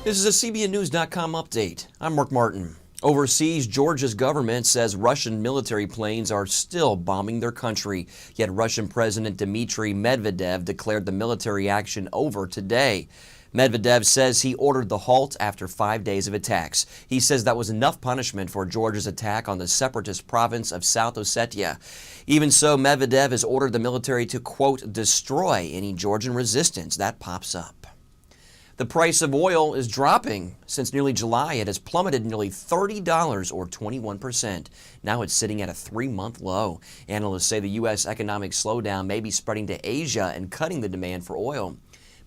This is a CBNnews.com update. I'm Mark Martin. Overseas, Georgia's government says Russian military planes are still bombing their country. Yet Russian President Dmitry Medvedev declared the military action over today. Medvedev says he ordered the halt after 5 days of attacks. He says that was enough punishment for Georgia's attack on the separatist province of South Ossetia. Even so, Medvedev has ordered the military to, quote, destroy any Georgian resistance that pops up. The price of oil is dropping. Since nearly July, it has plummeted nearly $30 or 21%. Now it's sitting at a 3-month low. Analysts say the U.S. economic slowdown may be spreading to Asia and cutting the demand for oil.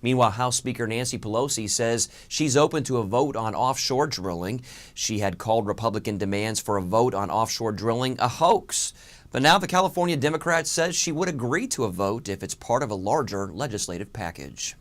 Meanwhile, House Speaker Nancy Pelosi says she's open to a vote on offshore drilling. She had called Republican demands for a vote on offshore drilling a hoax. But now the California Democrat says she would agree to a vote if it's part of a larger legislative package.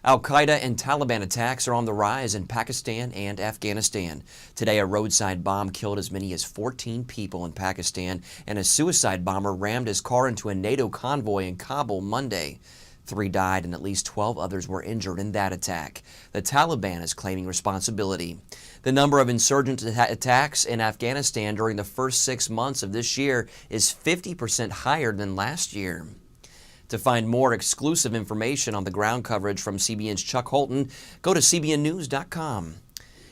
Al-Qaeda and Taliban attacks are on the rise in Pakistan and Afghanistan. Today, a roadside bomb killed as many as 14 people in Pakistan, and a suicide bomber rammed his car into a NATO convoy in Kabul Monday. 3 died and at least 12 others were injured in that attack. The Taliban is claiming responsibility. The number of insurgent attacks in Afghanistan during the first 6 months of this year is 50% higher than last year. To find more exclusive information on the ground coverage from CBN's Chuck Holton, go to CBNnews.com.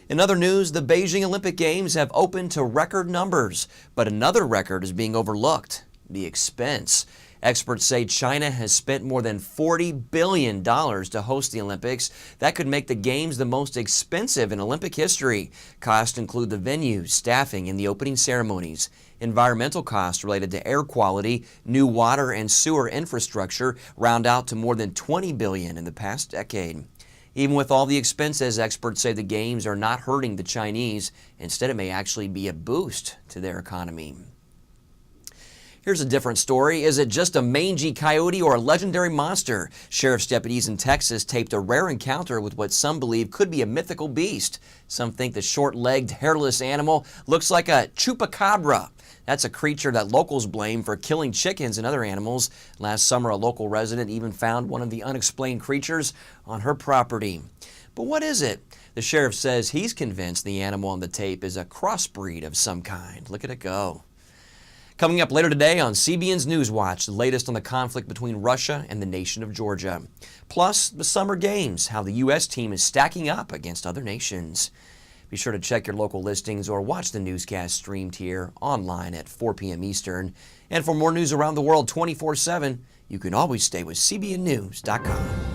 In other news, the Beijing Olympic Games have opened to record numbers, but another record is being overlooked: the expense. Experts say China has spent more than $40 billion to host the Olympics. That could make the Games the most expensive in Olympic history. Costs include the venues, staffing, and the opening ceremonies. Environmental costs related to air quality, new water and sewer infrastructure round out to more than $20 billion in the past decade. Even with all the expenses, experts say the Games are not hurting the Chinese. Instead, it may actually be a boost to their economy. Here's a different story. Is it just a mangy coyote or a legendary monster? Sheriff's deputies in Texas taped a rare encounter with what some believe could be a mythical beast. Some think the short-legged, hairless animal looks like a chupacabra. That's a creature that locals blame for killing chickens and other animals. Last summer, a local resident even found one of the unexplained creatures on her property. But what is it? The sheriff says he's convinced the animal on the tape is a crossbreed of some kind. Look at it go. Coming up later today on CBN's Newswatch, the latest on the conflict between Russia and the nation of Georgia. Plus, the Summer Games, how the U.S. team is stacking up against other nations. Be sure to check your local listings or watch the newscast streamed here online at 4 p.m. Eastern. And for more news around the world 24/7, you can always stay with CBNnews.com.